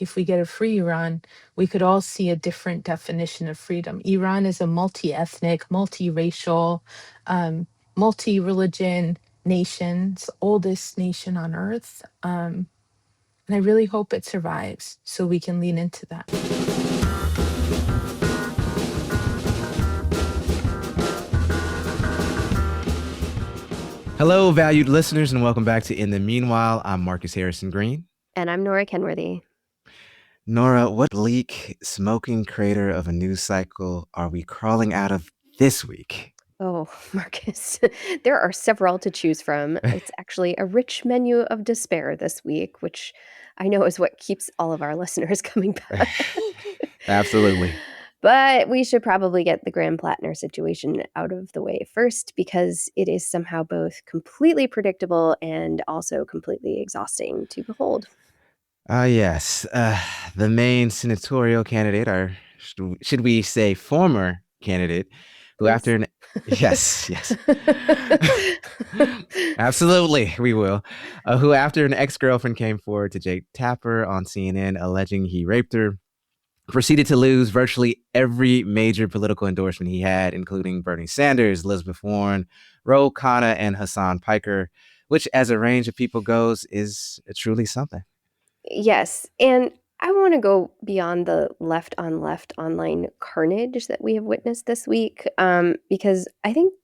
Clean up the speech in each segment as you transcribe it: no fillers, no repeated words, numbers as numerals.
if we get a free Iran, we could all see a different definition of freedom. Iran is a multi-ethnic, multiracial, multi-religion nation. It's the oldest nation on earth. And I really hope it survives so we can lean into that. Hello, valued listeners, and welcome back to In the Meanwhile. I'm Marcus Harrison Green. And I'm Nora Kenworthy. Nora, what bleak, smoking crater of a news cycle are we crawling out of this week? Oh, Marcus, there are several to choose from. It's actually a rich menu of despair this week, which I know is what keeps all of our listeners coming back. Absolutely. But we should probably get the Graham Plattner situation out of the way first, because it is somehow both completely predictable and also completely exhausting to behold. Yes. The main senatorial candidate, or should we say former candidate, who Please. after an... Yes. Absolutely, we will. Who after an ex-girlfriend came forward to Jake Tapper on CNN alleging he raped her, proceeded to lose virtually every major political endorsement he had, including Bernie Sanders, Elizabeth Warren, Ro Khanna, and Hassan Piker, which as a range of people goes is truly something. Yes, and I want to go beyond the left on left online carnage that we have witnessed this week, because I think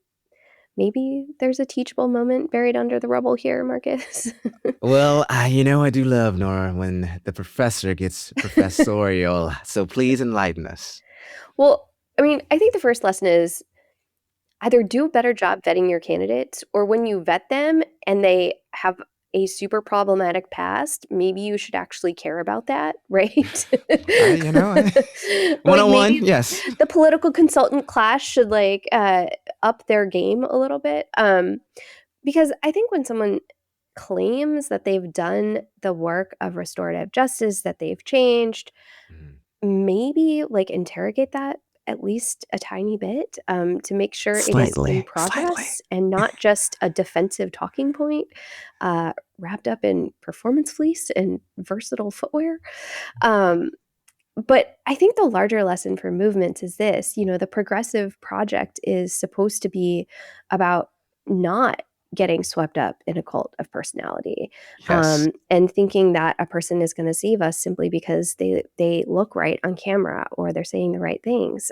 maybe there's a teachable moment buried under the rubble here, Marcus. Well, I do love, Nora, when the professor gets professorial, so please enlighten us. Well, I mean, I think the first lesson is either do a better job vetting your candidates, or when you vet them and they have a super problematic past, maybe you should actually care about that, right? 101, yes. The political consultant class should up their game a little bit, because I think when someone claims that they've done the work of restorative justice, that they've changed, maybe interrogate that at least a tiny bit, to make sure it is in progress and not just a defensive talking point wrapped up in performance fleece and versatile footwear. But I think the larger lesson for movements is this: the progressive project is supposed to be about not getting swept up in a cult of personality, Yes. and thinking that a person is going to save us simply because they look right on camera or they're saying the right things.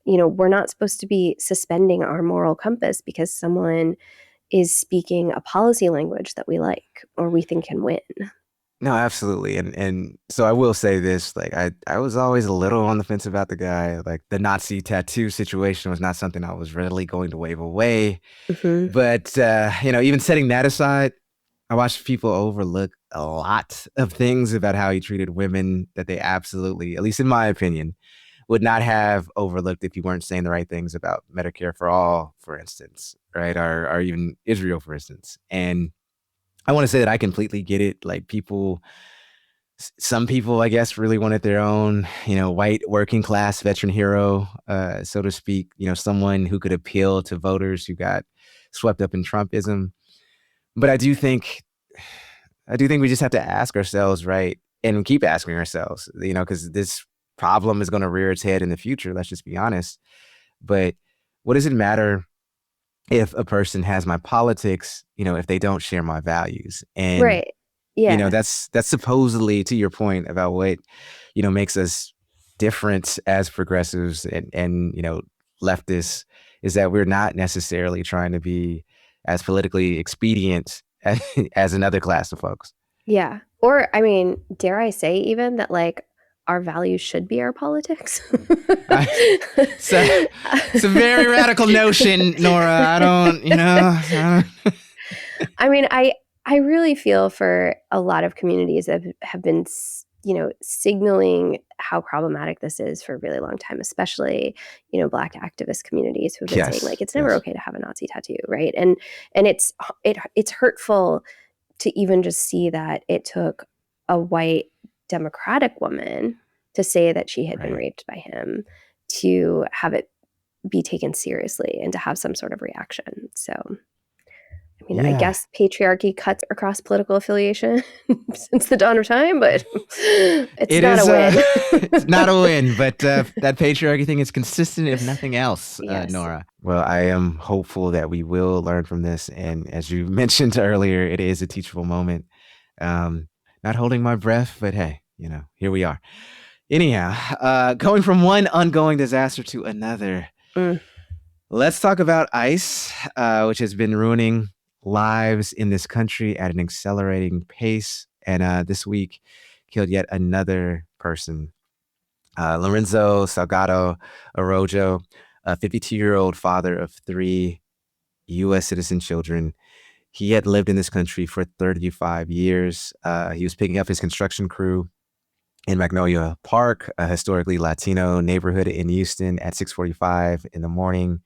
We're not supposed to be suspending our moral compass because someone is speaking a policy language that we like or we think can win. No, absolutely. And so I will say this, I was always a little on the fence about the guy. Like the Nazi tattoo situation was not something I was readily going to wave away. Mm-hmm. But, even setting that aside, I watched people overlook a lot of things about how he treated women that they absolutely, at least in my opinion, would not have overlooked if you weren't saying the right things about Medicare for all, for instance, right? Or even Israel, for instance. And I want to say that I completely get it. Like some people, I guess, really wanted their own, white working class veteran hero, so to speak, someone who could appeal to voters who got swept up in Trumpism. But I do think we just have to ask ourselves, right? And keep asking ourselves, because this problem is going to rear its head in the future. Let's just be honest. But what does it matter if a person has my politics, if they don't share my values? And right. Yeah. That's supposedly, to your point about what, makes us different as progressives and leftists, is that we're not necessarily trying to be as politically expedient as another class of folks. Yeah. Or, I mean, dare I say even that our values should be our politics? It's a very radical notion, Nora. I don't. I mean, I really feel for a lot of communities that have been, signaling how problematic this is for a really long time, especially, Black activist communities who've been saying it's never okay to have a Nazi tattoo, right? And it's hurtful to even just see that it took a white Democratic woman to say that she had been raped by him to have it be taken seriously and to have some sort of reaction. So, I mean, I guess patriarchy cuts across political affiliation since the dawn of time, but it's not a win. It's not a win, but that patriarchy thing is consistent, if nothing else, Yes. Nora. Well, I am hopeful that we will learn from this. And as you mentioned earlier, it is a teachable moment. Not holding my breath, but hey, here we are. Anyhow, going from one ongoing disaster to another. Let's talk about ICE, which has been ruining lives in this country at an accelerating pace. And this week killed yet another person. Lorenzo Salgado Arroyo, a 52-year-old father of 3 U.S. citizen children. He had lived in this country for 35 years. He was picking up his construction crew in Magnolia Park, a historically Latino neighborhood in Houston, at 6:45 in the morning,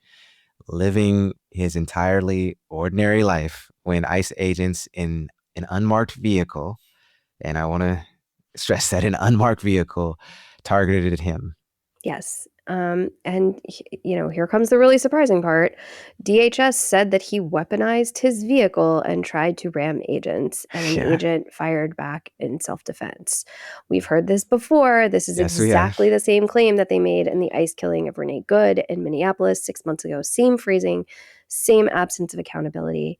living his entirely ordinary life when ICE agents in an unmarked vehicle, and I want to stress that, an unmarked vehicle, targeted him. Yes. And, here comes the really surprising part. DHS said that he weaponized his vehicle and tried to ram agents, and an agent fired back in self-defense. We've heard this before. This is exactly the same claim that they made in the ICE killing of Renee Good in Minneapolis 6 months ago. Same phrasing, same absence of accountability.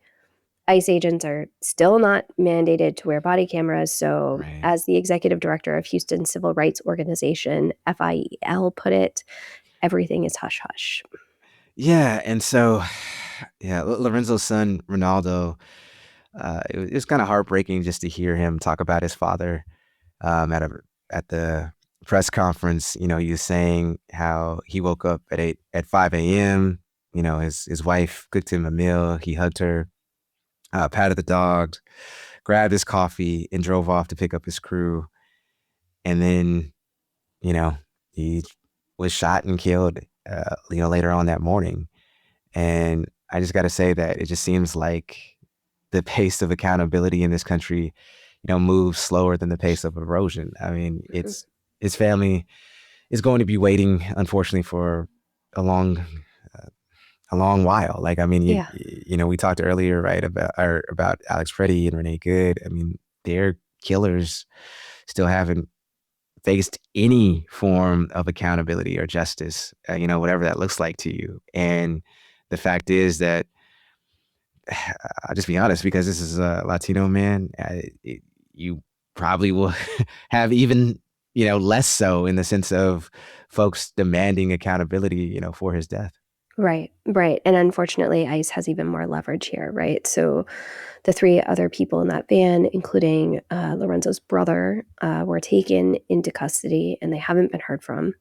ICE agents are still not mandated to wear body cameras. So as the executive director of Houston Civil Rights Organization, FIEL, put it, everything is hush-hush. Yeah. And so, Lorenzo's son, Ronaldo, it was kind of heartbreaking just to hear him talk about his father at the press conference. He was saying how he woke up at 5 a.m. His wife cooked him a meal. He hugged her, patted the dog, grabbed his coffee, and drove off to pick up his crew. And then, he was shot and killed, later on that morning. And I just got to say that it just seems like the pace of accountability in this country, moves slower than the pace of erosion. I mean, his family is going to be waiting, unfortunately, for a long while. Like, I mean, we talked earlier, right, about Alex Preddy and Renee Good. I mean, their killers still haven't faced any form of accountability or justice, whatever that looks like to you. And the fact is that, I'll just be honest, because this is a Latino man, you probably will have even, less so, in the sense of folks demanding accountability, for his death. Right. And unfortunately, ICE has even more leverage here, right? So the 3 other people in that van, including Lorenzo's brother, were taken into custody and they haven't been heard from.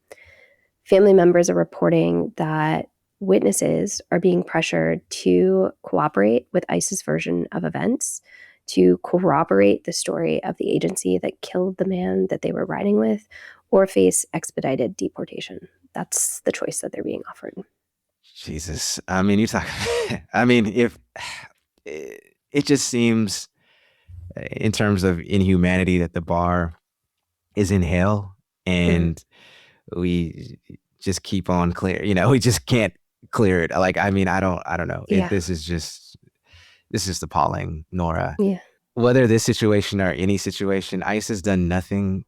Family members are reporting that witnesses are being pressured to cooperate with ICE's version of events, to corroborate the story of the agency that killed the man that they were riding with, or face expedited deportation. That's the choice that they're being offered. Jesus. I mean, if it just seems, in terms of inhumanity, that the bar is in hell, and we just keep on clear. We just can't clear it. Like, I mean, I don't know. This is just appalling, Nora. Yeah. Whether this situation or any situation, ICE has done nothing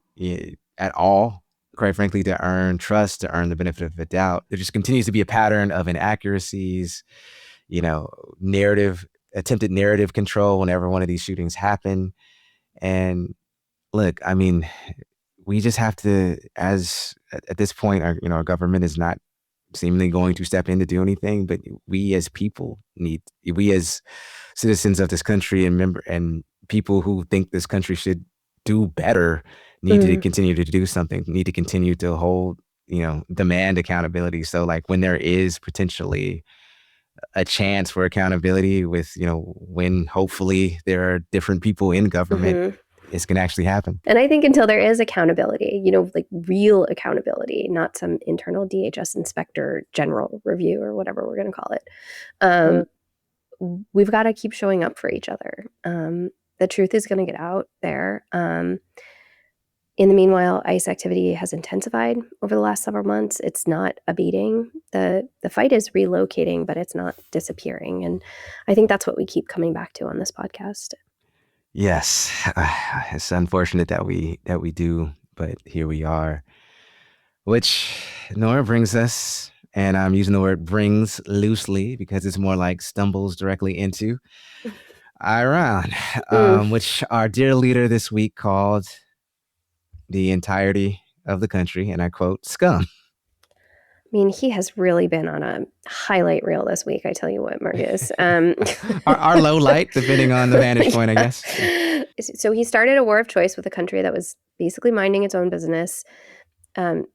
at all, quite frankly, to earn trust, to earn the benefit of the doubt. There just continues to be a pattern of inaccuracies, attempted narrative control whenever one of these shootings happen. And look, I mean, we just have to, at this point, our government is not seemingly going to step in to do anything, but we as people we as citizens of this country and people who think this country should do better need to continue to do something, need to continue to hold, demand accountability. So, like, when there is potentially a chance for accountability with, when hopefully there are different people in government, it's going to actually happen. And I think until there is accountability, like real accountability, not some internal DHS inspector general review or whatever we're going to call it, we've got to keep showing up for each other. The truth is going to get out there. In the meanwhile, ICE activity has intensified over the last several months. It's not abating. The fight is relocating, but it's not disappearing. And I think that's what we keep coming back to on this podcast. Yes, it's unfortunate that we do, but here we are. Which, Nora, brings us, and I'm using the word brings loosely because it's more like stumbles directly into Iran, which our dear leader this week called the entirety of the country, and I quote, scum. I mean, he has really been on a highlight reel this week, I tell you what, Marcus. Our low light, depending on the vantage point, I guess. So he started a war of choice with a country that was basically minding its own business, and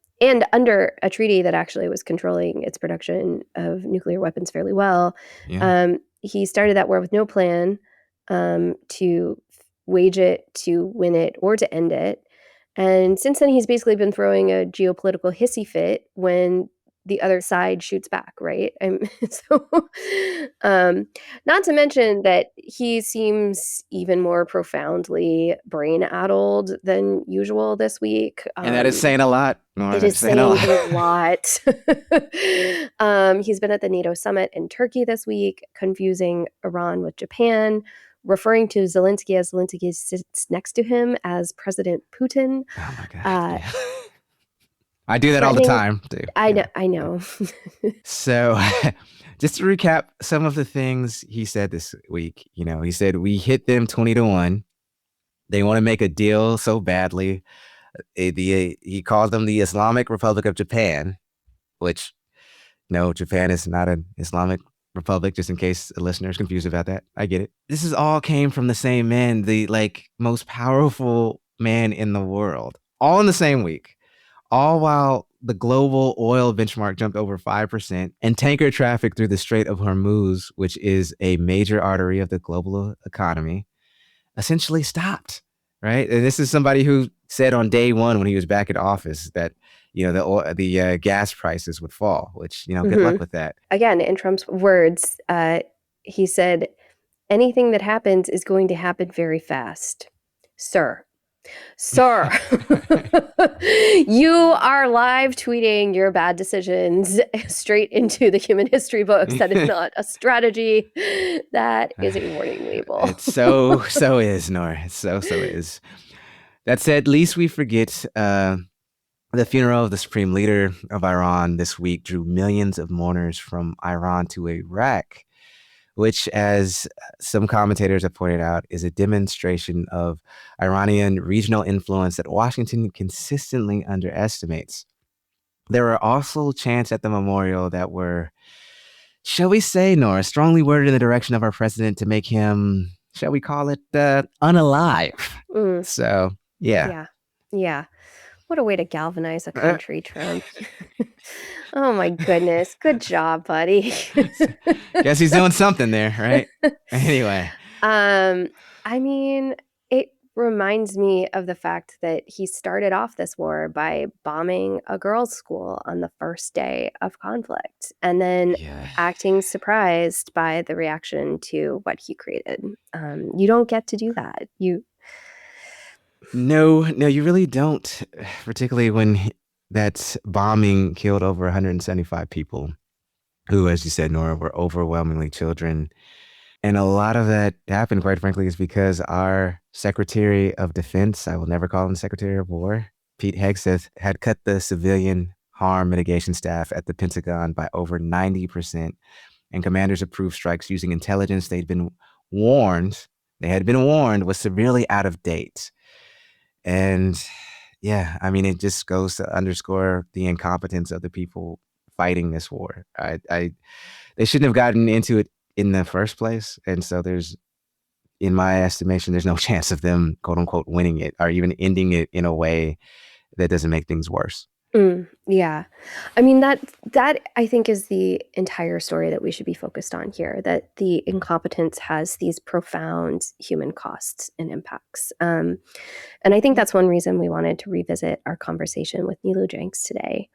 under a treaty that actually was controlling its production of nuclear weapons fairly well. Yeah. He started that war with no plan to wage it, to win it, or to end it. And since then, he's basically been throwing a geopolitical hissy fit when the other side shoots back, right? Not to mention that he seems even more profoundly brain-addled than usual this week. And that is saying a lot, Nora. It is saying a lot. He's been at the NATO summit in Turkey this week, confusing Iran with Japan, referring to Zelensky as Zelensky sits next to him as President Putin. Oh my God. I do that all the time, too. I know. So just to recap some of the things he said this week, he said, we hit them 20-1. They want to make a deal so badly. He called them the Islamic Republic of Japan, which, no, Japan is not an Islamic republic, just in case a listener is confused about that. I get it. This is all came from the same man, the most powerful man in the world, all in the same week. All while the global oil benchmark jumped over 5% and tanker traffic through the Strait of Hormuz, which is a major artery of the global economy, essentially stopped, right? And this is somebody who said on day one when he was back in office that, the gas prices would fall, which, good luck with that. Again, in Trump's words, he said, anything that happens is going to happen very fast. Sir, you are live tweeting your bad decisions straight into the human history books. That is not a strategy. That is a warning label. It so is, Nora. It so is. That said, least we forget the funeral of the supreme leader of Iran this week drew millions of mourners from Iran to Iraq, which, as some commentators have pointed out, is a demonstration of Iranian regional influence that Washington consistently underestimates. There were also chants at the memorial that were, shall we say, Nora, strongly worded in the direction of our president to make him, shall we call it, unalive. So, yeah. What a way to galvanize a country, Trump. Oh my goodness. Good job, buddy. Guess he's doing something there, right? Anyway. I mean, it reminds me of the fact that he started off this war by bombing a girls' school on the first day of conflict and then acting surprised by the reaction to what he created. You don't get to do that. No, you really don't, particularly when that bombing killed over 175 people who, as you said, Nora, were overwhelmingly children. And a lot of that happened, quite frankly, is because our Secretary of Defense, I will never call him Secretary of War, Pete Hegseth, had cut the civilian harm mitigation staff at the Pentagon by over 90%. And commanders approved strikes using intelligence they had been warned was severely out of date. And yeah, I mean, it just goes to underscore the incompetence of the people fighting this war. They shouldn't have gotten into it in the first place. And so in my estimation, there's no chance of them, quote unquote, winning it or even ending it in a way that doesn't make things worse. Yeah. I mean, that I think is the entire story that we should be focused on here, that the incompetence has these profound human costs and impacts. And I think that's one reason we wanted to revisit our conversation with Nilu Jenks today.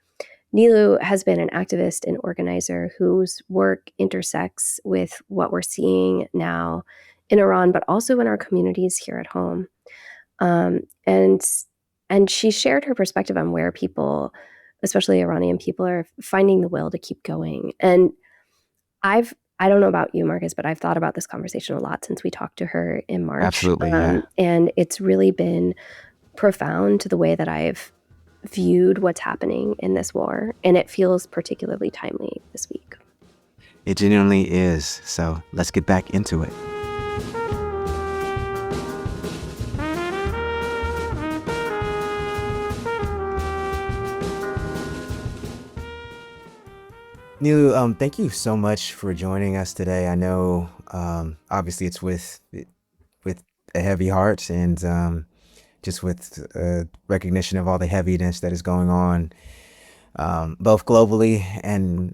Nilu has been an activist and organizer whose work intersects with what we're seeing now in Iran, but also in our communities here at home. And And she shared her perspective on where people, especially Iranian people, are finding the will to keep going. And I don't know about you, Marcus, but I've thought about this conversation a lot since we talked to her in March. Absolutely, yeah. And it's really been profound to the way that I've viewed what's happening in this war. And it feels particularly timely this week. It genuinely is. So let's get back into it. Nilu, thank you so much for joining us today. I know, obviously, it's with a heavy heart and just with recognition of all the heaviness that is going on, both globally and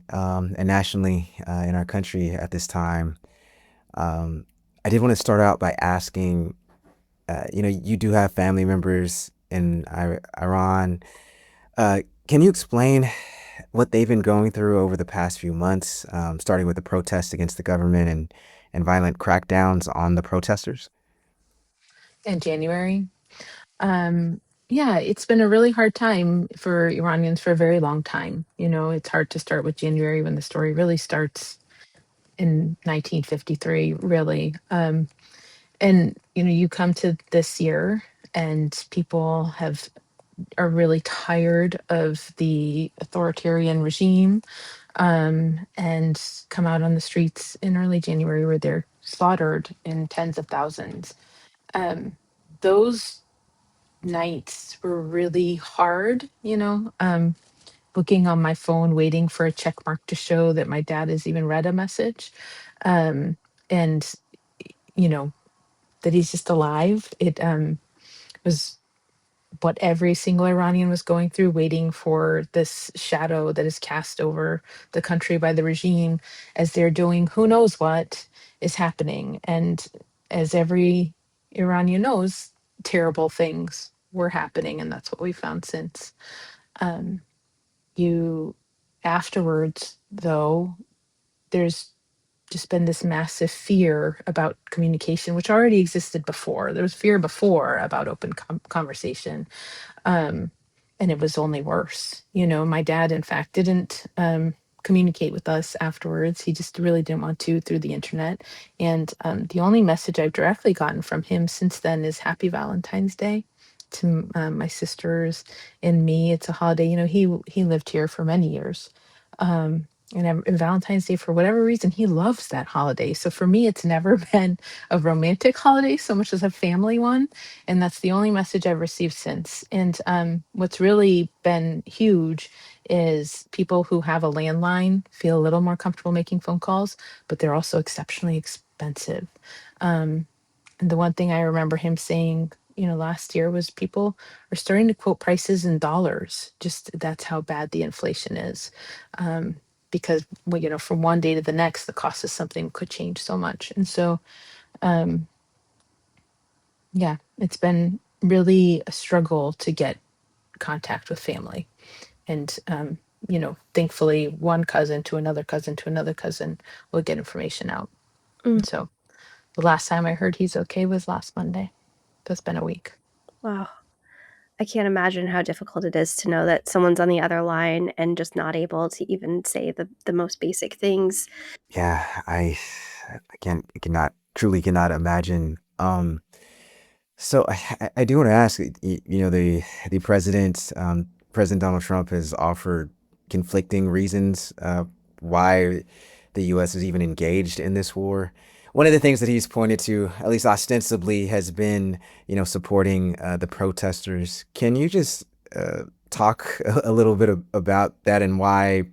nationally in our country at this time. I did want to start out by asking, you do have family members in Iran. Can you explain what they've been going through over the past few months, starting with the protests against the government and violent crackdowns on the protesters? In January. Yeah, it's been a really hard time for Iranians for a very long time. It's hard to start with January when the story really starts in 1953, really. And you come to this year, and people are really tired of the authoritarian regime, and come out on the streets in early January where they're slaughtered in tens of thousands. Those nights were really hard, looking on my phone, waiting for a check mark to show that my dad has even read a message. And, you know, that he's just alive. It was what every single Iranian was going through, waiting for this shadow that is cast over the country by the regime as they're doing who knows what is happening. And as every Iranian knows, terrible things were happening. And that's what we found since. Um, you, afterwards, though, there's just been this massive fear about communication, which already existed before. There was fear before about open conversation, um, and it was only worse. My dad, in fact, didn't communicate with us afterwards. He just really didn't want to through the internet. And the only message I've directly gotten from him since then is Happy Valentine's Day to my sisters and me. It's a holiday. He lived here for many years. And Valentine's Day, for whatever reason, he loves that holiday. So for me, it's never been a romantic holiday so much as a family one. And that's the only message I've received since. And what's really been huge is people who have a landline feel a little more comfortable making phone calls, but they're also exceptionally expensive. Um, and the one thing I remember him saying, last year was people are starting to quote prices in dollars. Just that's how bad the inflation is. Because, well, from one day to the next, the cost of something could change so much. And so, um, yeah, it's been really a struggle to get contact with family. And, thankfully, one cousin to another cousin to another cousin will get information out. Mm. And so the last time I heard he's okay was last Monday. So it's been a week. Wow. I can't imagine how difficult it is to know that someone's on the other line and just not able to even say the most basic things. Yeah, truly cannot imagine. So I do want to ask, the President Donald Trump has offered conflicting reasons why the U.S. is even engaged in this war. One of the things that he's pointed to, at least ostensibly, has been, supporting the protesters. Can you just talk a little bit about that and why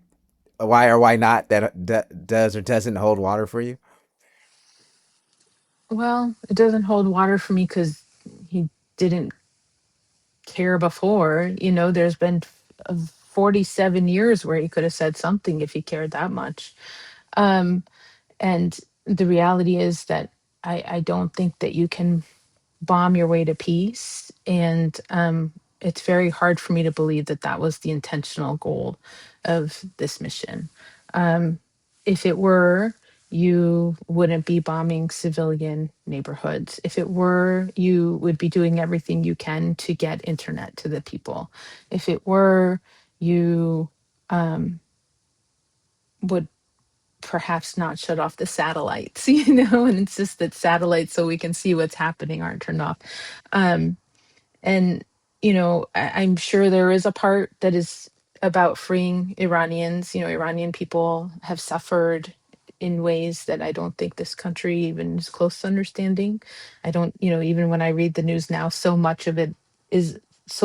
or why not that does or doesn't hold water for you? Well, it doesn't hold water for me because he didn't care before. There's been 47 years where he could have said something if he cared that much. Um, and the reality is that I don't think that you can bomb your way to peace. And it's very hard for me to believe that that was the intentional goal of this mission. If it were, you wouldn't be bombing civilian neighborhoods. If it were, you would be doing everything you can to get internet to the people. If it were, you would perhaps not shut off the satellites, and insist that satellites so we can see what's happening aren't turned off. Um, and, I'm sure there is a part that is about freeing Iranians. Iranian people have suffered in ways that I don't think this country even is close to understanding. I don't, even when I read the news now, so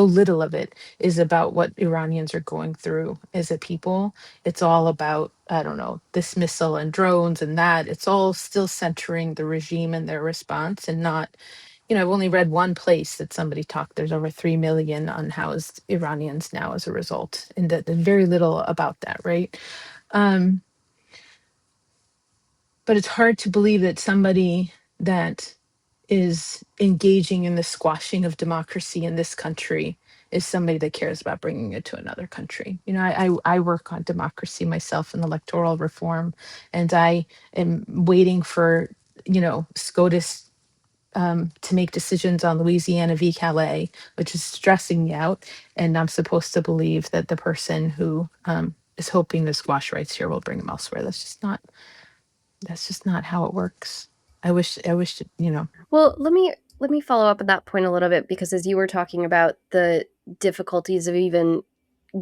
little of it is about what Iranians are going through as a people. It's all about, I don't know, this missile and drones and that. It's all still centering the regime and their response, and not, I've only read one place that somebody talked. There's over 3 million unhoused Iranians now as a result, and that there's very little about that, right? Um, but it's hard to believe that somebody that is engaging in the squashing of democracy in this country is somebody that cares about bringing it to another country. I work on democracy myself and electoral reform, and I am waiting for, SCOTUS to make decisions on Louisiana v. Calais, which is stressing me out. And I'm supposed to believe that the person who is hoping to squash rights here will bring them elsewhere. That's just not how it works. I wish, Well, let me follow up on that point a little bit, because as you were talking about the difficulties of even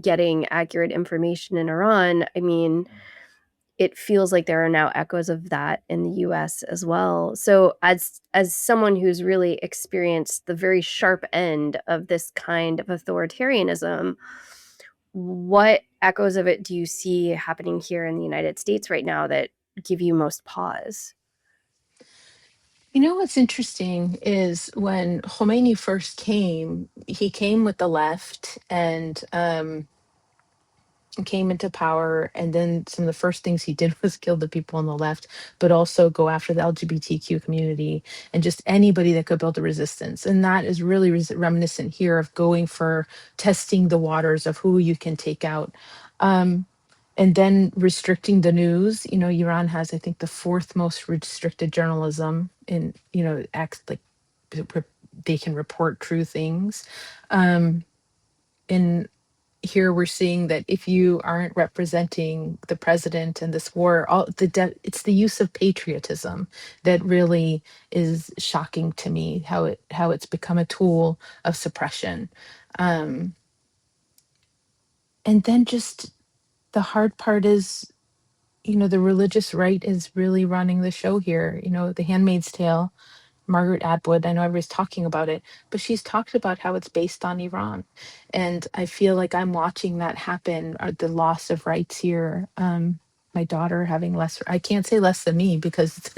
getting accurate information in Iran, I mean, it feels like there are now echoes of that in the US as well. So as someone who's really experienced the very sharp end of this kind of authoritarianism, what echoes of it do you see happening here in the United States right now that give you most pause? What's interesting is when Khomeini first came, he came with the left and came into power, and then some of the first things he did was kill the people on the left, but also go after the LGBTQ community and just anybody that could build a resistance. And that is really reminiscent here of going for testing the waters of who you can take out. And then restricting the news. Iran has, I think, the fourth most restricted journalism in, acts like they can report true things. And here we're seeing that if you aren't representing the president in this war, it's the use of patriotism that really is shocking to me. How it's become a tool of suppression, um, and then just the hard part is, the religious right is really running the show here. The Handmaid's Tale. Margaret Atwood, I know everybody's talking about it, but she's talked about how it's based on Iran. And I feel like I'm watching that happen, or the loss of rights here. My daughter having less, I can't say less than me, because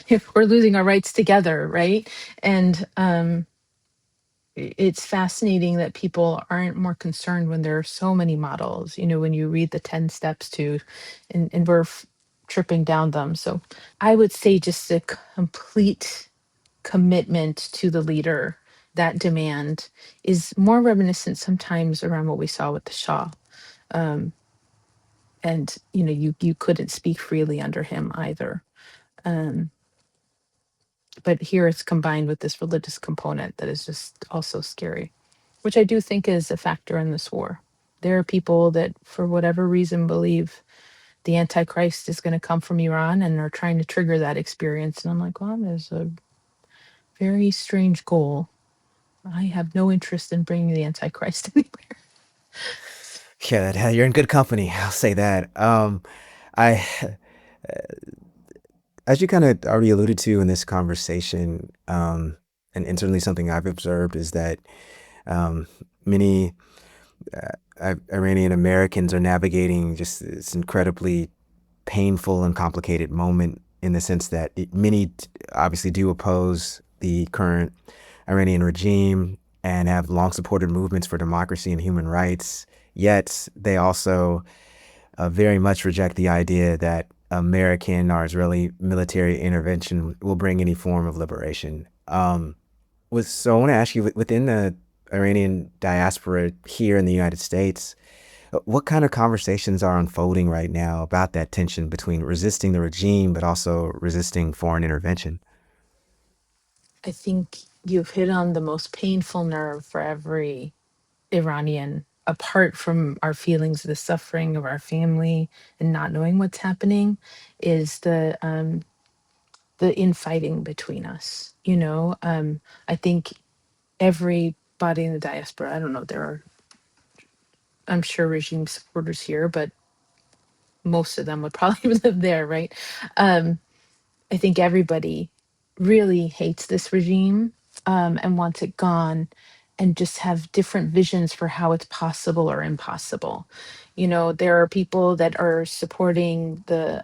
if we're losing our rights together, right? And it's fascinating that people aren't more concerned when there are so many models, when you read the 10 steps to, and we're tripping down them. So I would say just a complete commitment to the leader. That demand is more reminiscent sometimes around what we saw with the Shah. Um, and you couldn't speak freely under him either. Um, but here it's combined with this religious component that is just also scary, which I do think is a factor in this war. There are people that, for whatever reason, believe the Antichrist is going to come from Iran and are trying to trigger that experience. And I'm like, well, there's a very strange goal. I have no interest in bringing the Antichrist anywhere. Yeah, you're in good company. I'll say that. I, as you kind of already alluded to in this conversation, and certainly something I've observed is that many Iranian Americans are navigating just this incredibly painful and complicated moment, in the sense that many obviously do oppose the current Iranian regime and have long supported movements for democracy and human rights. Yet they also very much reject the idea that American or Israeli military intervention will bring any form of liberation. So I want to ask you, within the Iranian diaspora here in the United States, What kind of conversations are unfolding right now about that tension between resisting the regime but also resisting foreign intervention? I think you've hit on the most painful nerve for every Iranian, apart from our feelings, the suffering of our family and not knowing what's happening, is the infighting between us. I think everybody in the diaspora, I don't know, there are, I'm sure, regime supporters here, but most of them would probably live there, right? Um, I think everybody really hates this regime, and wants it gone, and just have different visions for how it's possible or impossible. There are people that are supporting the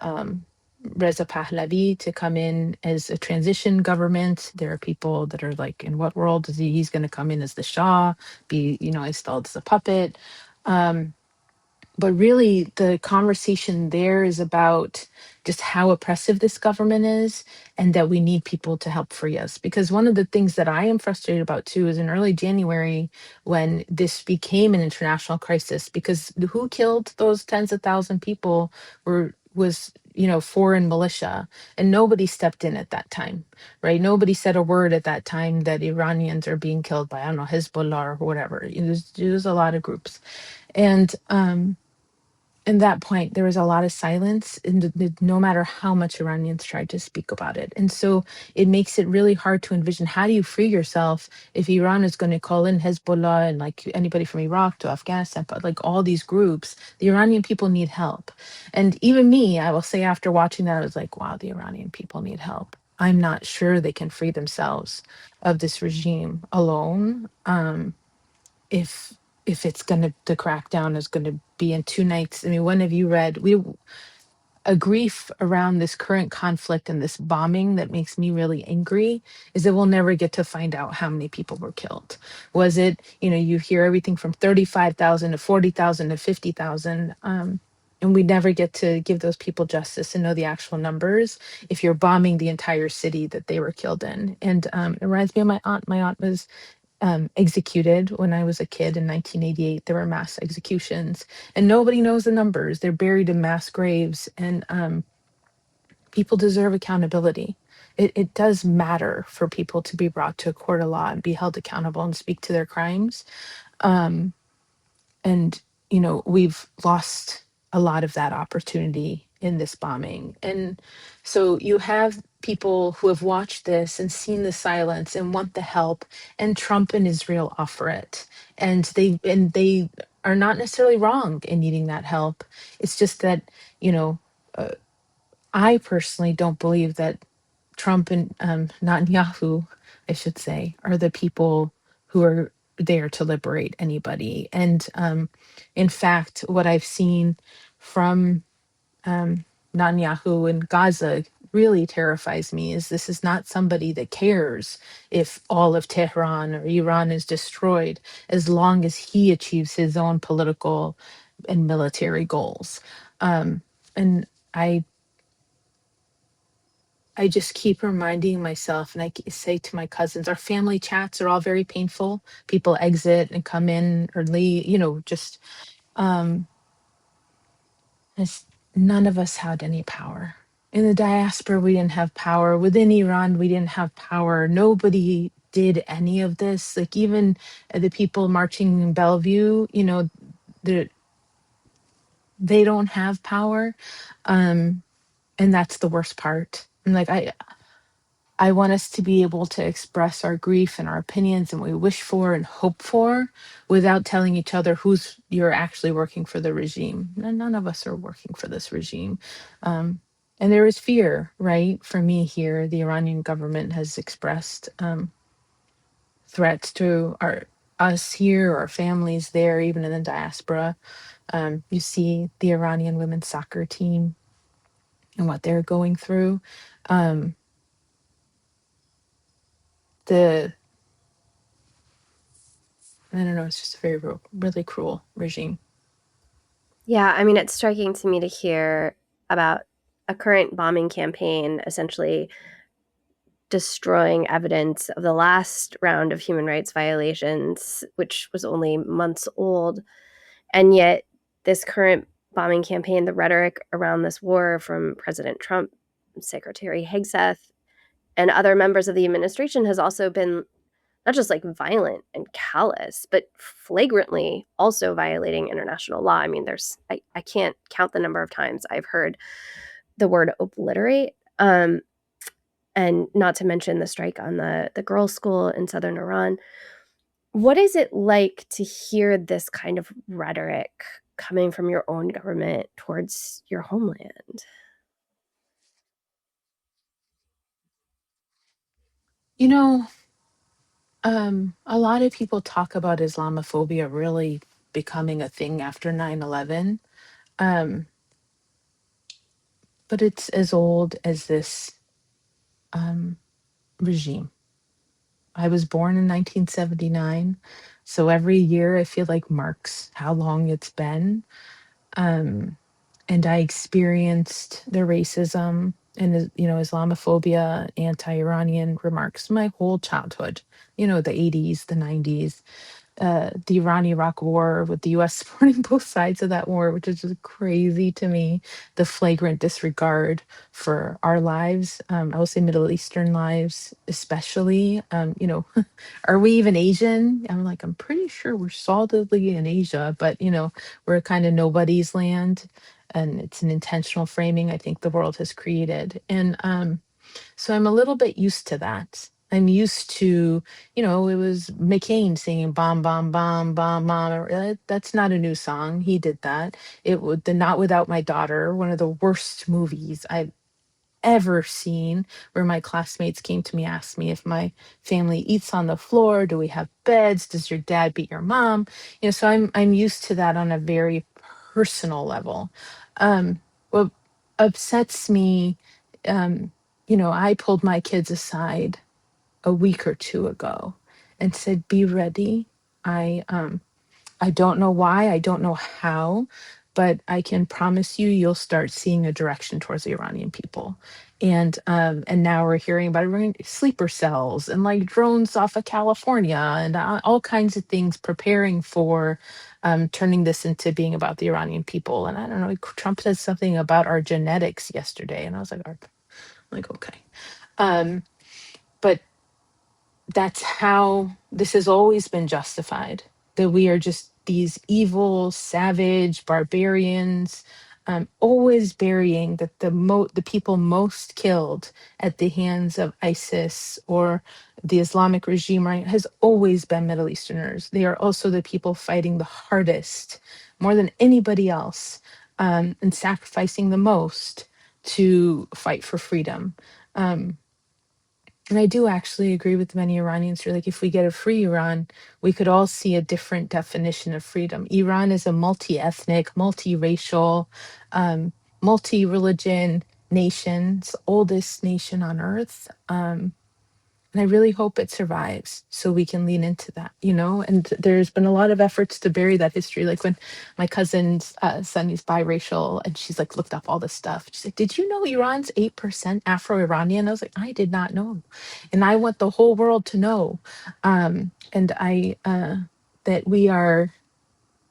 Reza Pahlavi to come in as a transition government. There are people that are like, in what world is he's going to come in as the Shah, be, installed as a puppet. Um, but really, the conversation there is about just how oppressive this government is, and that we need people to help free us. Because one of the things that I am frustrated about too is in early January, when this became an international crisis, because who killed those tens of thousand people was foreign militia, and nobody stepped in at that time, right? Nobody said a word at that time that Iranians are being killed by, I don't know, Hezbollah or whatever. There's a lot of groups. And in that point, there was a lot of silence, and no matter how much Iranians tried to speak about it. And so it makes it really hard to envision, how do you free yourself if Iran is going to call in Hezbollah and like anybody from Iraq to Afghanistan, but like all these groups, the Iranian people need help. And even me, I will say, after watching that, I was like, wow, the Iranian people need help. I'm not sure they can free themselves of this regime alone. If it's gonna the crackdown is gonna be in 2 nights. I mean, when have you read a grief around this current conflict and this bombing that makes me really angry is that we'll never get to find out how many people were killed. Was it, you hear everything from 35,000 to 40,000 to 50,000, and we never get to give those people justice and know the actual numbers if you're bombing the entire city that they were killed in. And it reminds me of my aunt. My aunt was executed when I was a kid in 1988. There were mass executions, and nobody knows the numbers. They're buried in mass graves, and people deserve accountability. It does matter for people to be brought to a court of law and be held accountable and speak to their crimes. Um, and we've lost a lot of that opportunity in this bombing. And so you have people who have watched this and seen the silence and want the help, and Trump and Israel offer it, and they are not necessarily wrong in needing that help. It's just that, you know uh, I personally don't believe that Trump and Netanyahu, I should say, are the people who are there to liberate anybody. And in fact, what I've seen from Netanyahu in Gaza really terrifies me is this is not somebody that cares if all of Tehran or Iran is destroyed, as long as he achieves his own political and military goals. And I just keep reminding myself, and say to my cousins, our family chats are all very painful. People exit and come in or leave, just um, it's, none of us had any power. In the diaspora, we didn't have power. Within Iran, we didn't have power. Nobody did any of this. Like, even the people marching in Bellevue, they they don't have power. Um, and that's the worst part. And like, I want us to be able to express our grief and our opinions and what we wish for and hope for, without telling each other who's you're actually working for the regime. None of us are working for this regime. And there is fear, right? For me here, the Iranian government has expressed threats to us here, our families there, even in the diaspora. You see the Iranian women's soccer team and what they're going through. Um, the I don't know, it's just a very really cruel regime. Yeah, I mean, it's striking to me to hear about a current bombing campaign essentially destroying evidence of the last round of human rights violations, which was only months old. And yet this current bombing campaign, the rhetoric around this war from President Trump, Secretary Hegseth, and other members of the administration has also been not just like violent and callous, but flagrantly also violating international law. I mean, I can't count the number of times I've heard the word obliterate. And not to mention the strike on the girls' school in southern Iran. What is it like to hear this kind of rhetoric coming from your own government towards your homeland? You know, a lot of people talk about Islamophobia really becoming a thing after 9/11, um, but it's as old as this um, regime. I was born in 1979, so every year I feel like marks how long it's been. Um, and I experienced the racism and Islamophobia, anti-Iranian remarks my whole childhood. The 80s, the 90s, the Iran-Iraq war with the U.S. supporting both sides of that war, which is just crazy to me. The flagrant disregard for our lives, I will say Middle Eastern lives, especially. Are we even Asian? I'm like, I'm pretty sure we're solidly in Asia, but we're kind of nobody's land, and it's an intentional framing I think the world has created, and so I'm a little bit used to that. I'm used to, it was McCain singing "Bomb, Bomb, Bomb, Bomb, Bomb." That's not a new song. He did that. It would the Not Without My Daughter, one of the worst movies I've ever seen, where my classmates came to me, asked me if my family eats on the floor, do we have beds, does your dad beat your mom? So I'm used to that on a very personal level. What upsets me, I pulled my kids aside a week or two ago and said, be ready. I don't know why, I don't know how, but I can promise you'll start seeing a direction towards the Iranian people. And now we're hearing about sleeper cells and like drones off of California and all kinds of things preparing for turning this into being about the Iranian people. And I don't know, Trump said something about our genetics yesterday, and I was like, okay. But that's how this has always been justified, that we are just these evil, savage barbarians, always burying that the people most killed at the hands of ISIS or the Islamic regime, right, has always been Middle Easterners. They are also the people fighting the hardest, more than anybody else, and sacrificing the most to fight for freedom. Um, and I do actually agree with many Iranians who are like, if we get a free Iran, we could all see a different definition of freedom. Iran is a multi-ethnic, multiracial, um, multi-religion nation. It's the oldest nation on earth. And I really hope it survives so we can lean into that, And there's been a lot of efforts to bury that history. Like when my cousin's son is biracial and she's like looked up all this stuff. She's like, did you know Iran's 8% Afro-Iranian? I was like, I did not know. And I want the whole world to know. That we are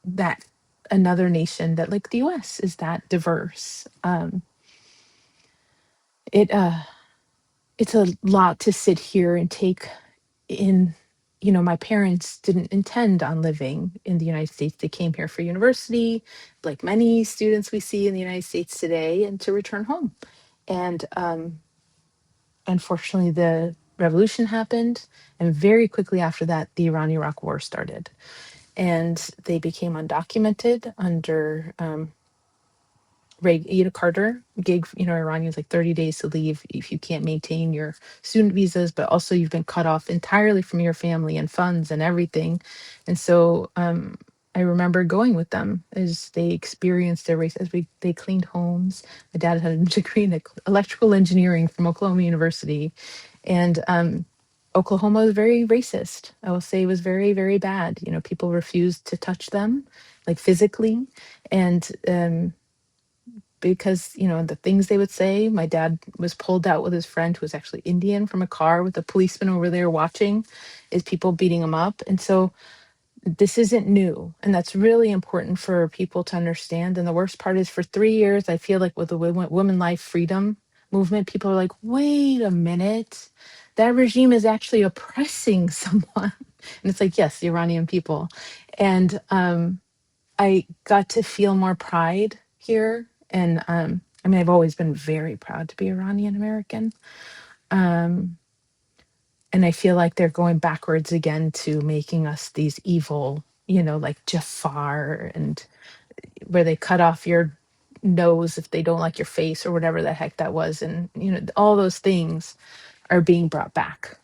that another nation that like the US is that diverse. It's a lot to sit here and take in. My parents didn't intend on living in the United States. They came here for university, like many students we see in the United States today, and to return home. And unfortunately, the revolution happened, and very quickly after that, the Iran-Iraq war started. And they became undocumented under Carter gave, Iranians like 30 days to leave if you can't maintain your student visas, but also you've been cut off entirely from your family and funds and everything. And so I remember going with them as they experienced their race, they cleaned homes. My dad had a degree in electrical engineering from Oklahoma University. And Oklahoma was very racist. I will say it was very, very bad. People refused to touch them, like physically. And because the things they would say, my dad was pulled out with his friend who was actually Indian from a car with a policeman over there watching, is people beating him up. And so this isn't new, and that's really important for people to understand. And the worst part is, for 3 years, I feel like with the women life freedom movement, people are like, wait a minute, that regime is actually oppressing someone. And it's like, yes, the Iranian people. And I got to feel more pride here. And I mean, I've always been very proud to be Iranian American. Um, and I feel like they're going backwards again to making us these evil, like Jafar, and where they cut off your nose if they don't like your face or whatever the heck that was. And, all those things are being brought back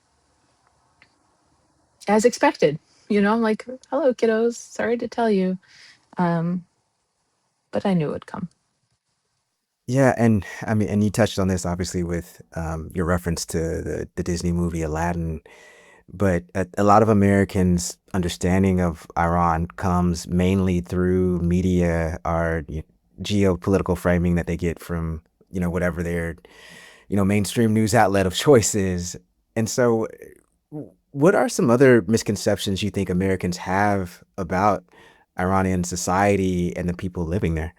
as expected. I'm like, hello, kiddos. Sorry to tell you. Um, but I knew it would come. Yeah, and I mean, and you touched on this obviously with your reference to the Disney movie Aladdin, but a lot of Americans' understanding of Iran comes mainly through media or geopolitical framing that they get from whatever their mainstream news outlet of choice is. And so, what are some other misconceptions you think Americans have about Iranian society and the people living there?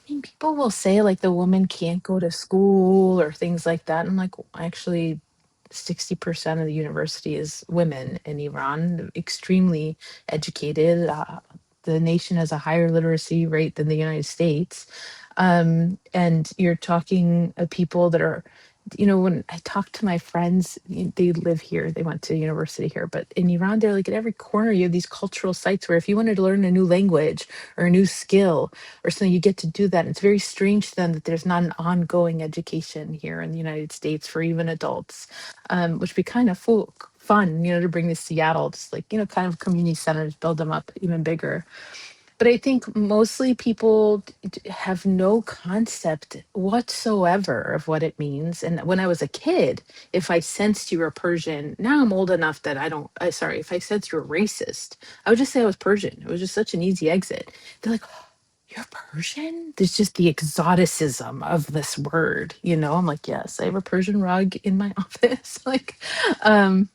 I mean, people will say like the woman can't go to school or things like that. I'm like, "Well, actually, 60% of the university is women in Iran, extremely educated. The nation has a higher literacy rate than the United States. And you're talking people that are, when I talk to my friends, they live here, they went to university here, but in Iran, they're like, at every corner, you have these cultural sites where if you wanted to learn a new language or a new skill or something, you get to do that. It's very strange to them that there's not an ongoing education here in the United States for even adults, which would be kind of fun, to bring to Seattle, just like, kind of community centers, build them up even bigger. But I think mostly people have no concept whatsoever of what it means. And when I was a kid, if I sensed you were Persian, now I'm old enough that sorry, if I sensed you're racist, I would just say I was Persian. It was just such an easy exit. They're like, "Oh, you're Persian?" There's just the exoticism of this word, I'm like, yes, I have a Persian rug in my office. Um,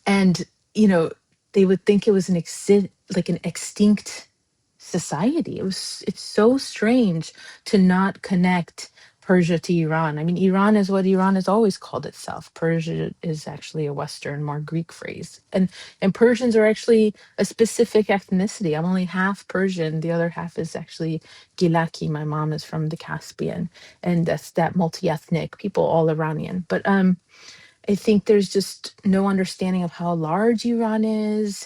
and, you know, they would think it was like an extinct society. It's so strange to not connect Persia to Iran. I mean, Iran is what Iran has always called itself. Persia is actually a Western, more Greek phrase. And Persians are actually a specific ethnicity. I'm only half Persian. The other half is actually Gilaki. My mom is from the Caspian. And that's that multi-ethnic people, all Iranian. But I think there's just no understanding of how large Iran is,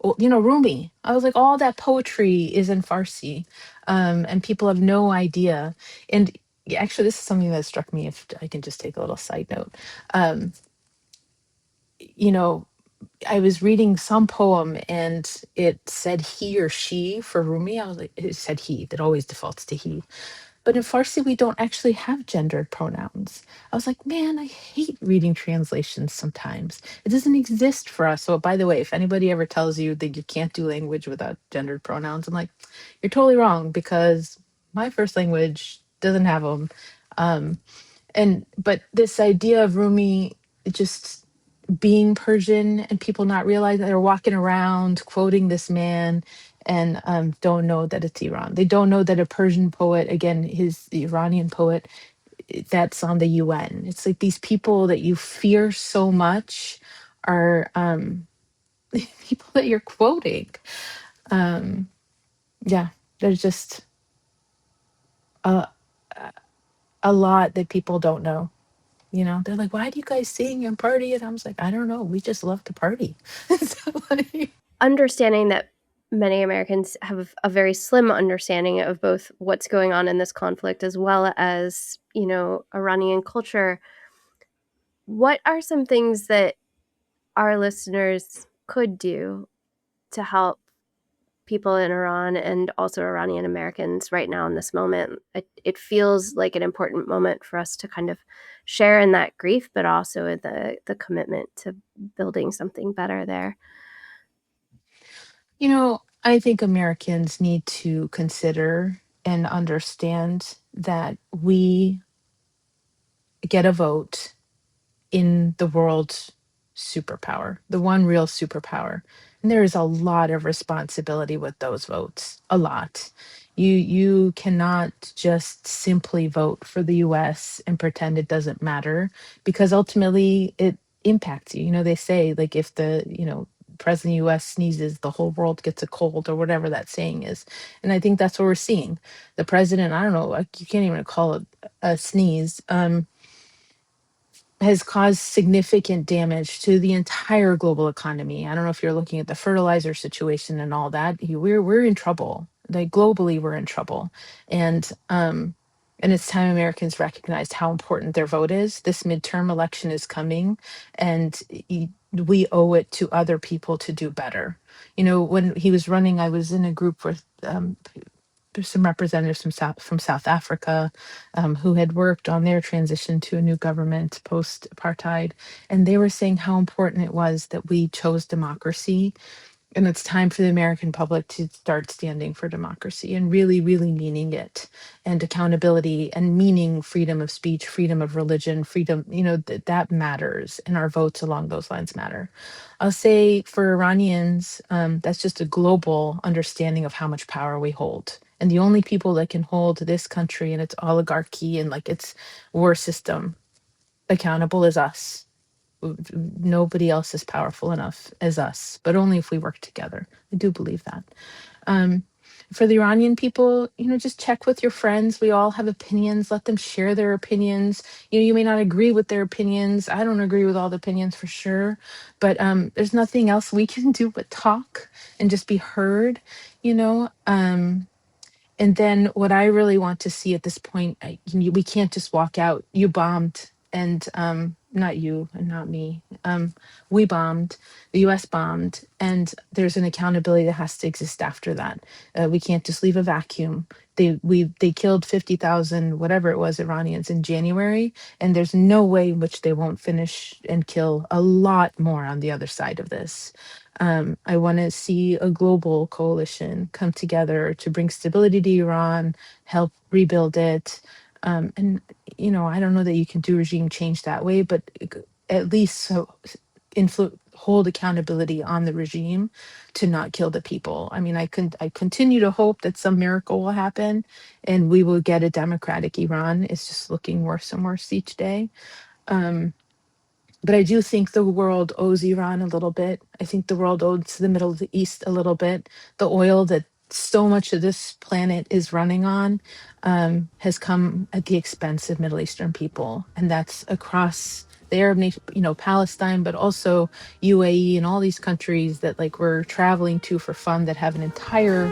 Rumi. I was like, all that poetry is in Farsi, and people have no idea. And actually, this is something that struck me. If I can just take a little side note, um, you know, I was reading some poem and it said he or she for Rumi. I was like, it said he. That always defaults to he. But in Farsi, we don't actually have gendered pronouns. I was like, man, I hate reading translations sometimes. It doesn't exist for us. So, by the way, if anybody ever tells you that you can't do language without gendered pronouns, I'm like, you're totally wrong because my first language doesn't have them. Um, but this idea of Rumi just being Persian and people not realizing they're walking around quoting this man and don't know that it's Iran. They don't know that a Persian poet, again, his the Iranian poet, that's on the UN. It's like these people that you fear so much are people that you're quoting. Um, yeah, there's just a, a lot that people don't know. They're like, why do you guys sing and party? And I was like, I don't know. We just love to party. So, Understanding that many Americans have a very slim understanding of both what's going on in this conflict as well as, Iranian culture. What are some things that our listeners could do to help people in Iran and also Iranian Americans right now in this moment? It feels like an important moment for us to kind of share in that grief, but also in the commitment to building something better there. I think Americans need to consider and understand that we get a vote in the world superpower, the one real superpower. And there is a lot of responsibility with those votes, a lot. You cannot just simply vote for the US and pretend it doesn't matter, because ultimately it impacts you. You know, they say like if the, president of the US sneezes, the whole world gets a cold, or whatever that saying is. And I think that's what we're seeing. The president, I don't know, like you can't even call it a sneeze. Has caused significant damage to the entire global economy. I don't know if you're looking at the fertilizer situation and all that. We're in trouble. Like globally, we're in trouble, and it's time Americans recognized how important their vote is. This midterm election is coming, and we owe it to other people to do better. You know, when he was running, I was in a group with there's some representatives from South Africa who had worked on their transition to a new government post apartheid, and they were saying how important it was that we chose democracy, and it's time for the American public to start standing for democracy and really, really meaning it, and accountability, and meaning freedom of speech, freedom of religion, freedom. That matters, and our votes along those lines matter. I'll say for Iranians, that's just a global understanding of how much power we hold. And the only people that can hold this country and its oligarchy and like its war system accountable is us. Nobody else is powerful enough as us, but only if we work together. I do believe that. Um, for the Iranian people, just check with your friends. We all have opinions. Let them share their opinions. You may not agree with their opinions. I don't agree with all the opinions for sure, but there's nothing else we can do but talk and just be heard. You know. And then what I really want to see at this point, we can't just walk out. You bombed, and not you and not me. We bombed. The U.S. bombed, and there's an accountability that has to exist after that. We can't just leave a vacuum. They killed 50,000 whatever it was Iranians in January, and there's no way in which they won't finish and kill a lot more on the other side of this. I want to see a global coalition come together to bring stability to Iran, help rebuild it. And, I don't know that you can do regime change that way, but at least hold accountability on the regime to not kill the people. I mean, I continue to hope that some miracle will happen and we will get a democratic Iran. It's just looking worse and worse each day. Um, but I do think the world owes Iran a little bit. I think the world owes the Middle East a little bit. The oil that so much of this planet is running on has come at the expense of Middle Eastern people, and that's across the Arab nation, Palestine, but also UAE and all these countries that like we're traveling to for fun that have an entire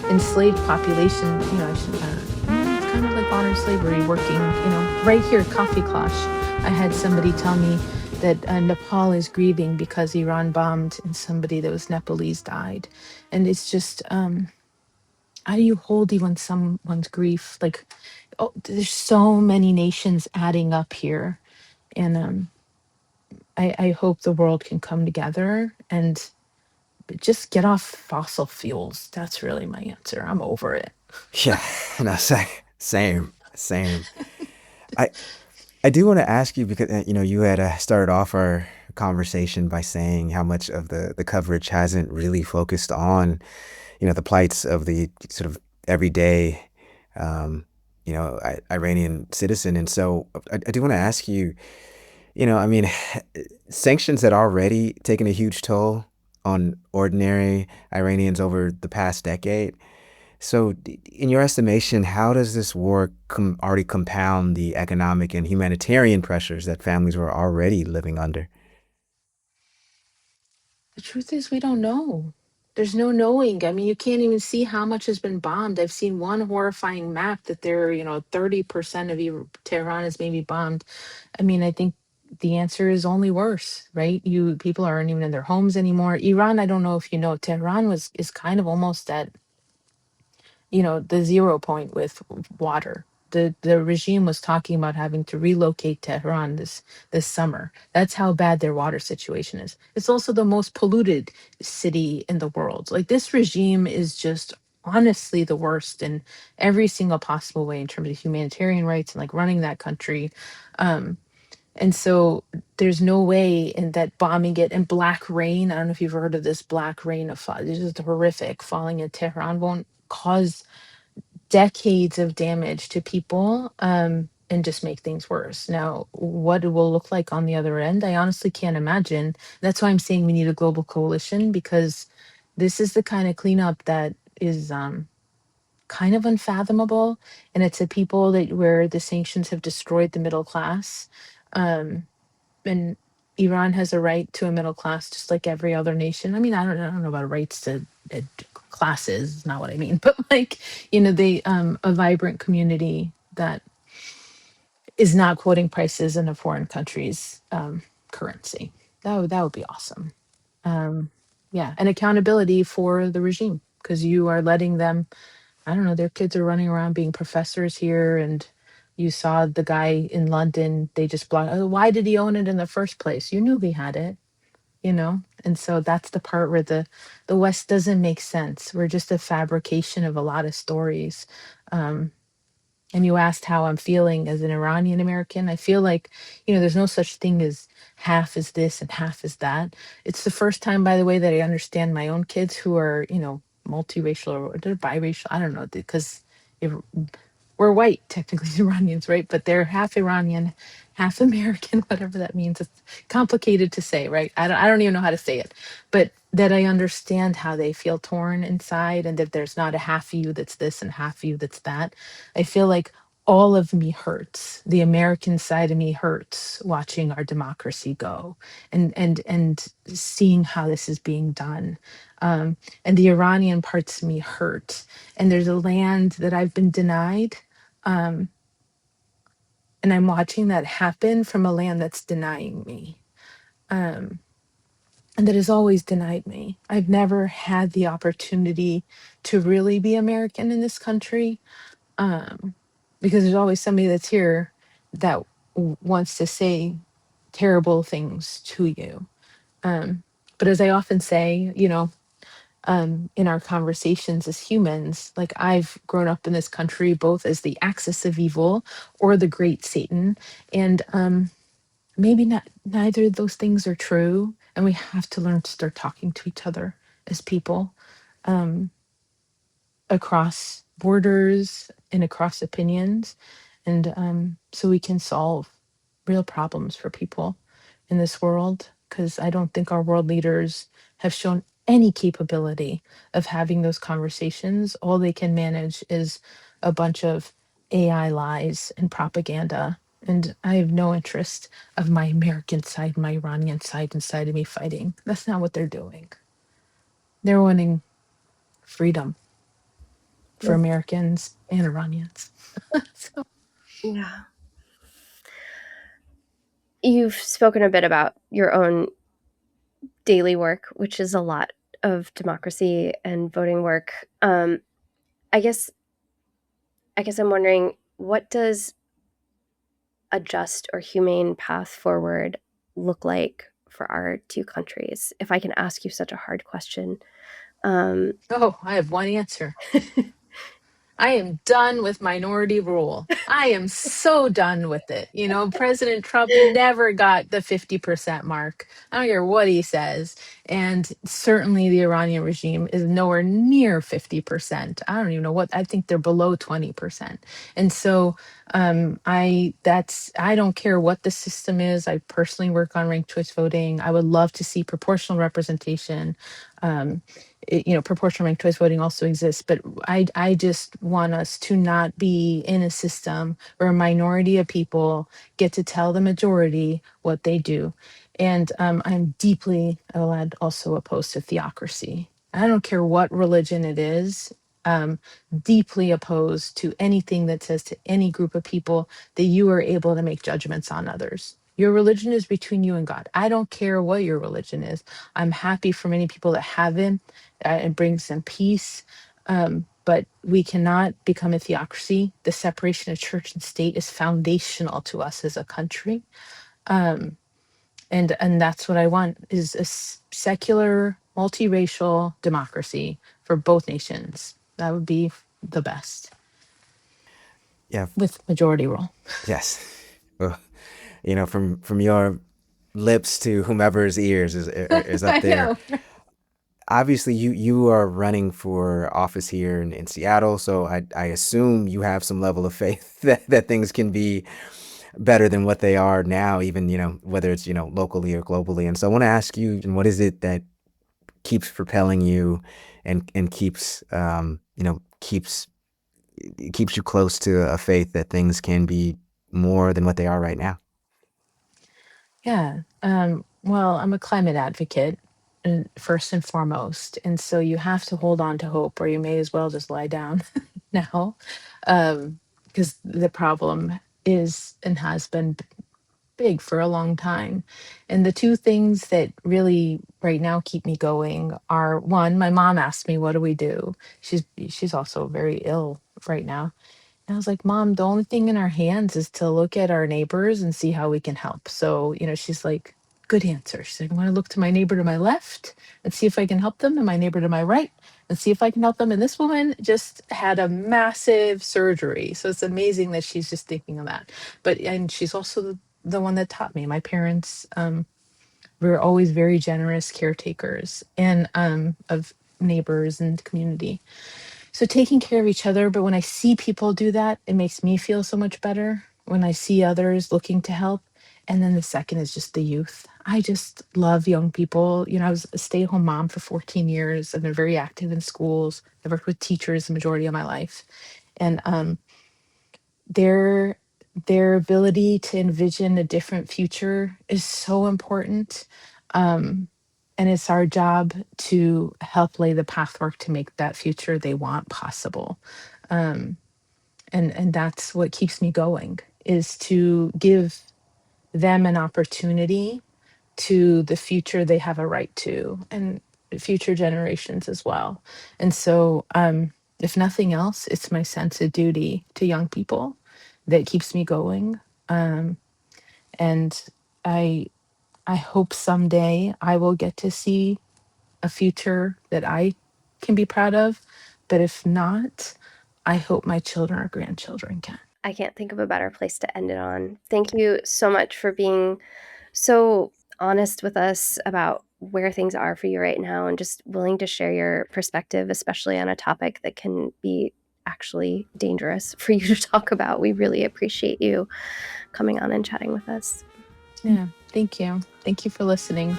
enslaved population. I should, it's kind of like modern slavery working. Right here, Coffee Klosh. I had somebody tell me that Nepal is grieving because Iran bombed and somebody that was Nepalese died. And it's just, how do you hold even someone's grief? Like, oh, there's so many nations adding up here. And I hope the world can come together and just get off fossil fuels. That's really my answer. I'm over it. Yeah, no, same. I do want to ask you because you had started off our conversation by saying how much of the coverage hasn't really focused on the plights of the sort of everyday Iranian citizen, and so I do want to ask you, I mean, sanctions had already taken a huge toll on ordinary Iranians over the past decade. So, in your estimation, how does this war already compound the economic and humanitarian pressures that families were already living under? The truth is, we don't know. There's no knowing. I mean, you can't even see how much has been bombed. I've seen one horrifying map that 30% of Tehran is maybe bombed. I mean, I think the answer is only worse, right? People aren't even in their homes anymore. Iran, I don't know if you know, Tehran is kind of almost at the 0 point with water. The regime was talking about having to relocate Tehran this summer. That's how bad their water situation is. It's also the most polluted city in the world. Like this regime is just honestly the worst in every single possible way in terms of humanitarian rights and like running that country. Um, And so there's no way in that bombing it, and black rain, I don't know if you've heard of this black rain of fire. It's just horrific. Falling in Tehran won't cause decades of damage to people, and just make things worse. Now, what it will look like on the other end, I honestly can't imagine. That's why I'm saying we need a global coalition, because this is the kind of cleanup that is kind of unfathomable, and it's a people that where the sanctions have destroyed the middle class. And Iran has a right to a middle class just like every other nation. I mean, I don't know about rights to classes, is not what I mean, but like, they a vibrant community that is not quoting prices in a foreign country's currency. That would be awesome. Yeah, and accountability for the regime, because you are letting them, I don't know, their kids are running around being professors here, and you saw the guy in London, they just blocked. Oh, why did he own it in the first place? You knew he had it, And so that's the part where the West doesn't make sense. We're just a fabrication of a lot of stories. Um, and you asked how I'm feeling as an Iranian American. I feel like, there's no such thing as half is this and half is that. It's the first time, by the way, that I understand my own kids who are, multiracial or they're biracial. I don't know, because we're white, technically, as Iranians, right? But they're half Iranian, half American, whatever that means. It's complicated to say, right? I don't even know how to say it, but that I understand how they feel torn inside, and that there's not a half of you that's this and half of you that's that. I feel like all of me hurts. The American side of me hurts watching our democracy go, and seeing how this is being done. And the Iranian parts of me hurt. And there's a land that I've been denied, um, and I'm watching that happen from a land that's denying me, um, and that has always denied me. I've never had the opportunity to really be American in this country, um, because there's always somebody that's here that wants to say terrible things to you. But as I often say, in our conversations as humans, like I've grown up in this country both as the axis of evil or the great Satan. And maybe not neither of those things are true. And we have to learn to start talking to each other as people, um, across borders and across opinions. And so we can solve real problems for people in this world, because I don't think our world leaders have shown any capability of having those conversations. All they can manage is a bunch of AI lies and propaganda. And I have no interest of my American side, my Iranian side inside of me fighting. That's not what they're doing. They're wanting freedom for Yeah. Americans and Iranians. So, Yeah. You've spoken a bit about your own daily work, which is a lot of democracy and voting work. I guess I'm wondering, what does a just or humane path forward look like for our two countries? If I can ask you such a hard question. oh, I have one answer. I am done with minority rule. I am so done with it. President Trump never got the 50% mark. I don't care what he says. And certainly the Iranian regime is nowhere near 50%. I don't even know I think they're below 20%. And so I don't care what the system is. I personally work on ranked choice voting. I would love to see proportional representation. Proportional ranked choice voting also exists, but I just want us to not be in a system where a minority of people get to tell the majority what they do. And I'm deeply, I'll add, also opposed to theocracy. I don't care what religion it is. Deeply opposed to anything that says to any group of people that you are able to make judgments on others. Your religion is between you and God. I don't care what your religion is. I'm happy for many people that have it. It brings them peace. But we cannot become a theocracy. The separation of church and state is foundational to us as a country. And that's what I want, is a secular, multiracial democracy for both nations. That would be the best, Yeah. with majority rule. Yes. Well, from your lips to whomever's ears is up I there. know. Obviously, you are running for office here in Seattle, so I assume you have some level of faith that things can be better than what they are now, even whether it's locally or globally. And so I want to ask you, what is it that keeps propelling you and keeps you close to a faith that things can be more than what they are right now? Yeah. Well, I'm a climate advocate, first and foremost. And so you have to hold on to hope, or you may as well just lie down now. Because the problem is and has been big for a long time. And the two things that really right now keep me going are, one, my mom asked me, what do we do? She's also very ill right now. And I was like, Mom, the only thing in our hands is to look at our neighbors and see how we can help. So, she's like, good answer. She's like, I'm going to look to my neighbor to my left and see if I can help them, and my neighbor to my right and see if I can help them. And this woman just had a massive surgery. So it's amazing that she's just thinking of that. And she's also the one that taught me. My parents were always very generous caretakers and of neighbors and community. So taking care of each other. But when I see people do that, it makes me feel so much better when I see others looking to help. And then the second is just the youth. I just love young people. I was a stay-at-home mom for 14 years. I've been very active in schools. I've worked with teachers the majority of my life. And their their ability to envision a different future is so important. Um, and it's our job to help lay the pathwork to make that future they want possible. Um, and that's what keeps me going, is to give them an opportunity to the future they have a right to, and future generations as well. And so, if nothing else, it's my sense of duty to young people that keeps me going. Um, and I I hope someday I will get to see a future that I can be proud of. But if not, I hope my children or grandchildren can. I can't think of a better place to end it on. Thank you so much for being so honest with us about where things are for you right now, and just willing to share your perspective, especially on a topic that can be actually dangerous for you to talk about. We really appreciate you coming on and chatting with us. Yeah, thank you. Thank you for listening.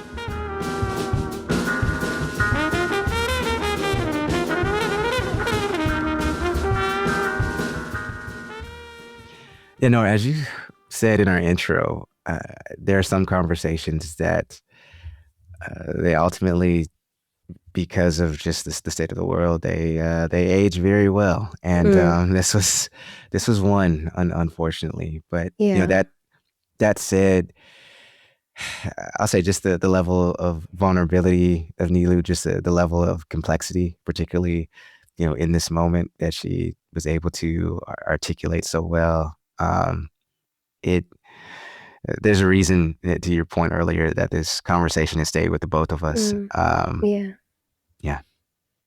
Nora, as you said in our intro, there are some conversations that they ultimately, because of just the state of the world, they age very well, and this was one, unfortunately. But Yeah. that said, I'll say just the level of vulnerability of Nilu, just the level of complexity, particularly in this moment that she was able to articulate so well. It There's a reason, to your point earlier, that this conversation has stayed with the both of us. Yeah. Yeah.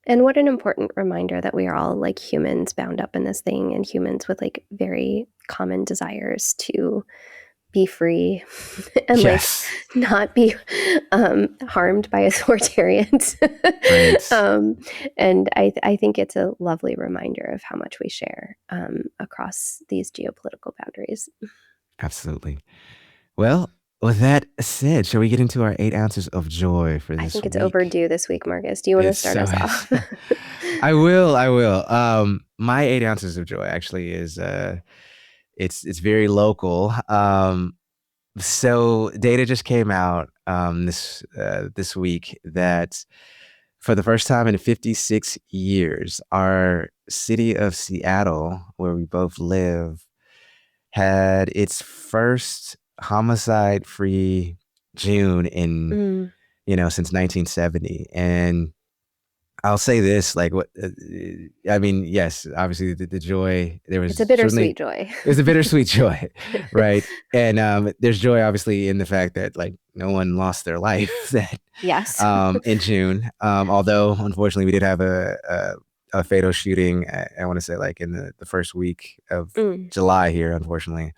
And what an important reminder that we are all like humans bound up in this thing, and humans with like very common desires to be free and Yes. like not be harmed by authoritarians. Right. And I think it's a lovely reminder of how much we share across these geopolitical boundaries. Absolutely. Well, with that said, shall we get into our 8 ounces of joy for this I think it's week? overdue this week, Marcus. Do you want to start us off? I will. My 8 ounces of joy actually is it's very local. So data just came out this week that for the first time in 56 years, our city of Seattle, where we both live, had its first homicide-free June in since 1970. And I'll say this, like, what I mean, yes, obviously the joy, there was It's a bittersweet certainly, joy. it was a bittersweet joy, right? And there's joy obviously in the fact that like no one lost their life that Yes. in June. Although unfortunately we did have a fatal shooting. I want to say like in the first week of July here, unfortunately.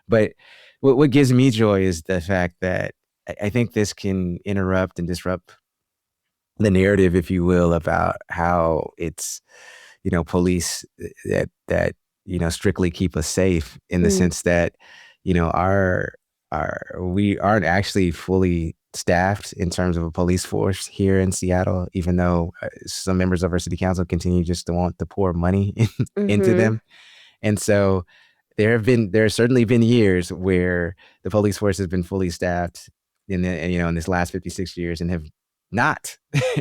But what gives me joy is the fact that I think this can interrupt and disrupt the narrative, if you will, about how it's, police that strictly keep us safe, in the sense that, we aren't actually fully staffed in terms of a police force here in Seattle, even though some members of our city council continue just to want to pour money into them. And so there have certainly been years where the police force has been fully staffed in this last 56 years, and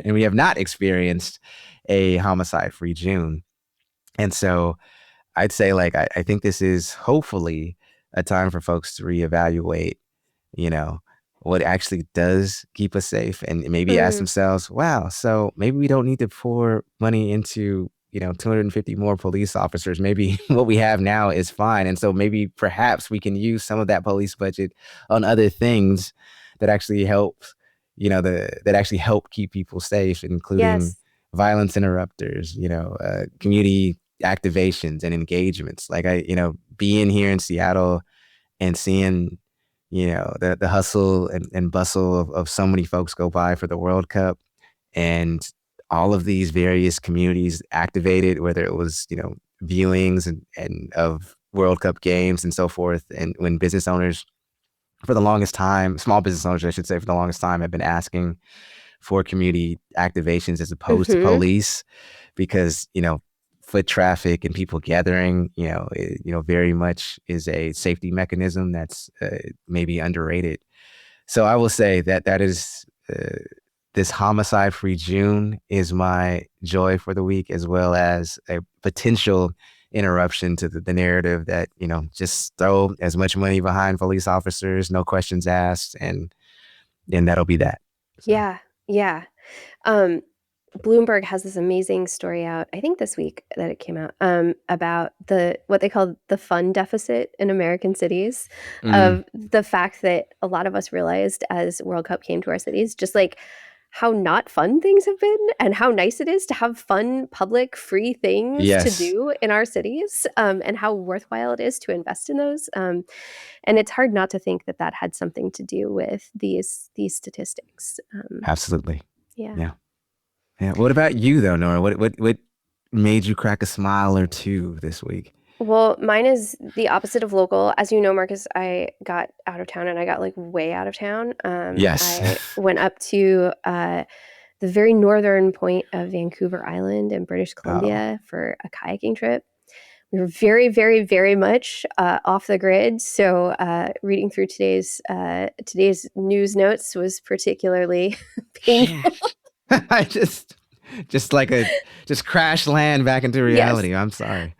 we have not experienced a homicide-free June. And so I'd say, like, I think this is hopefully a time for folks to reevaluate, what actually does keep us safe, and maybe ask themselves, wow, so maybe we don't need to pour money into 250 more police officers. Maybe what we have now is fine. And so maybe perhaps we can use some of that police budget on other things that actually help, that actually help keep people safe, including violence interrupters, community activations and engagements. Like being here in Seattle and seeing, the hustle and bustle of so many folks go by for the World Cup, and all of these various communities activated, whether it was, viewings and of World Cup games and so forth. And when business owners, for the longest time, small business owners, I should say, for the longest time, have been asking for community activations as opposed to police, because, foot traffic and people gathering, very much is a safety mechanism that's maybe underrated. So I will say that is this homicide-free June is my joy for the week, as well as a potential interruption to the narrative that, just throw as much money behind police officers, no questions asked, and then that'll be that. So. Yeah. Bloomberg has this amazing story out, I think this week that it came out, about what they call the fun deficit in American cities, of the fact that a lot of us realized as World Cup came to our cities, just like how not fun things have been, and how nice it is to have fun, public, free things to do in our cities, and how worthwhile it is to invest in those. And it's hard not to think that had something to do with these statistics. Absolutely. Yeah. What about you, though, Nora? What made you crack a smile or two this week? Well, mine is the opposite of local. As you know, Marcus, I got out of town, and I got like way out of town. Yes. I went up to the very northern point of Vancouver Island in British Columbia for a kayaking trip. We were very, very, very much off the grid. So reading through today's news notes was particularly painful. I just crash land back into reality. Yes. I'm sorry.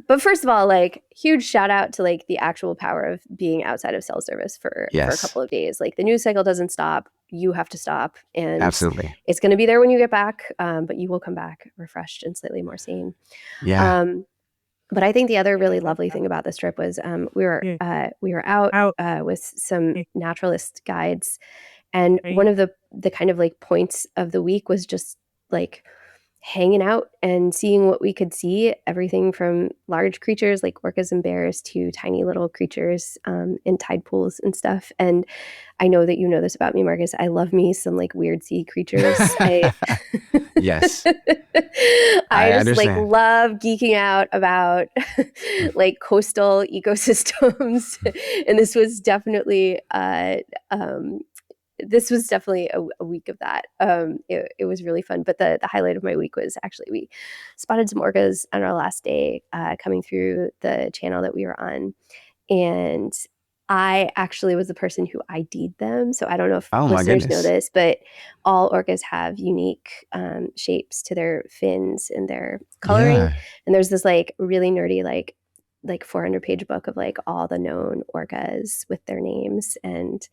But first of all, like, huge shout out to like the actual power of being outside of cell service for a couple of days. Like, the news cycle doesn't stop. You have to stop. And absolutely, it's going to be there when you get back. But you will come back refreshed and slightly more sane. Yeah. But I think the other really lovely thing about this trip was we were out with some naturalist guides. And one of the kind of like points of the week was just like hanging out and seeing what we could see, everything from large creatures like orcas and bears to tiny little creatures in tide pools and stuff. And I know that you know this about me, Marcus. I love me some like weird sea creatures. Yes. I just understand. Like love geeking out about like coastal ecosystems. And this was definitely a week of that. It was really fun. But the highlight of my week was actually we spotted some orcas on our last day coming through the channel that we were on. And I actually was the person who ID'd them. So I don't know if listeners know this, but all orcas have unique shapes to their fins and their coloring. Yeah. And there's this like really nerdy like 400-page book of like all the known orcas with their names, and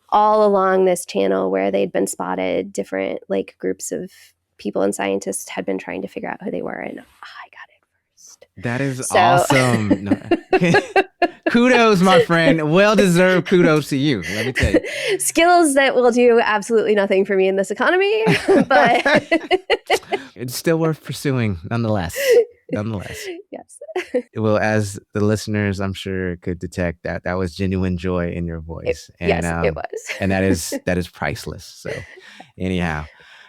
all along this channel where they'd been spotted, different like groups of people and scientists had been trying to figure out who they were, and I got it first. That is awesome. Kudos, my friend. Well-deserved kudos to you, let me tell you. Skills that will do absolutely nothing for me in this economy, but it's still worth pursuing nonetheless. Yes. Well, as the listeners, I'm sure could detect that was genuine joy in your voice. Yes, it was. And that is priceless. So anyhow,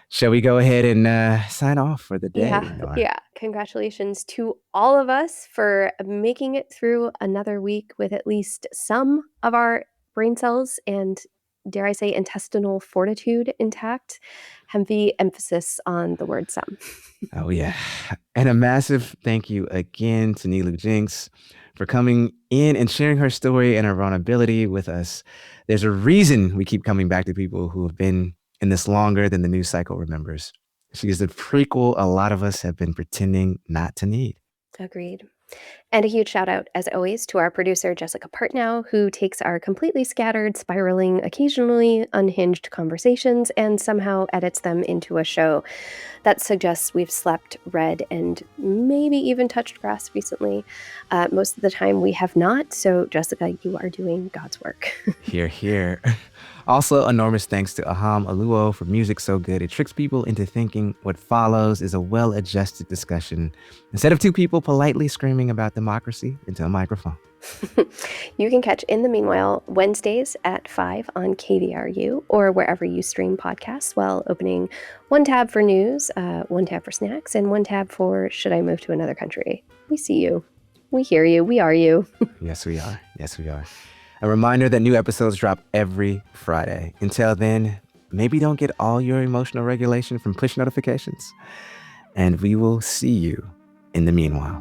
shall we go ahead and sign off for the day, Nora? Yeah. Congratulations to all of us for making it through another week with at least some of our brain cells and, dare I say, intestinal fortitude intact. Heavy emphasis on the word some. Oh, yeah. And a massive thank you again to Nilu Jenks for coming in and sharing her story and her vulnerability with us. There's a reason we keep coming back to people who have been in this longer than the news cycle remembers. She is the prequel a lot of us have been pretending not to need. Agreed. And a huge shout out, as always, to our producer, Jessica Partnow, who takes our completely scattered, spiraling, occasionally unhinged conversations and somehow edits them into a show that suggests we've slept, read, and maybe even touched grass recently. Most of the time we have not. So, Jessica, you are doing God's work. Hear, hear. Also, enormous thanks to Aham Aluo for music so good it tricks people into thinking what follows is a well-adjusted discussion instead of two people politely screaming about democracy into a microphone. You can catch In the Meanwhile Wednesdays at 5 on KVRU or wherever you stream podcasts while opening one tab for news, one tab for snacks, and one tab for Should I Move to Another Country? We see you. We hear you. We are you. Yes, we are. Yes, we are. A reminder that new episodes drop every Friday. Until then, maybe don't get all your emotional regulation from push notifications. And we will see you in the meanwhile.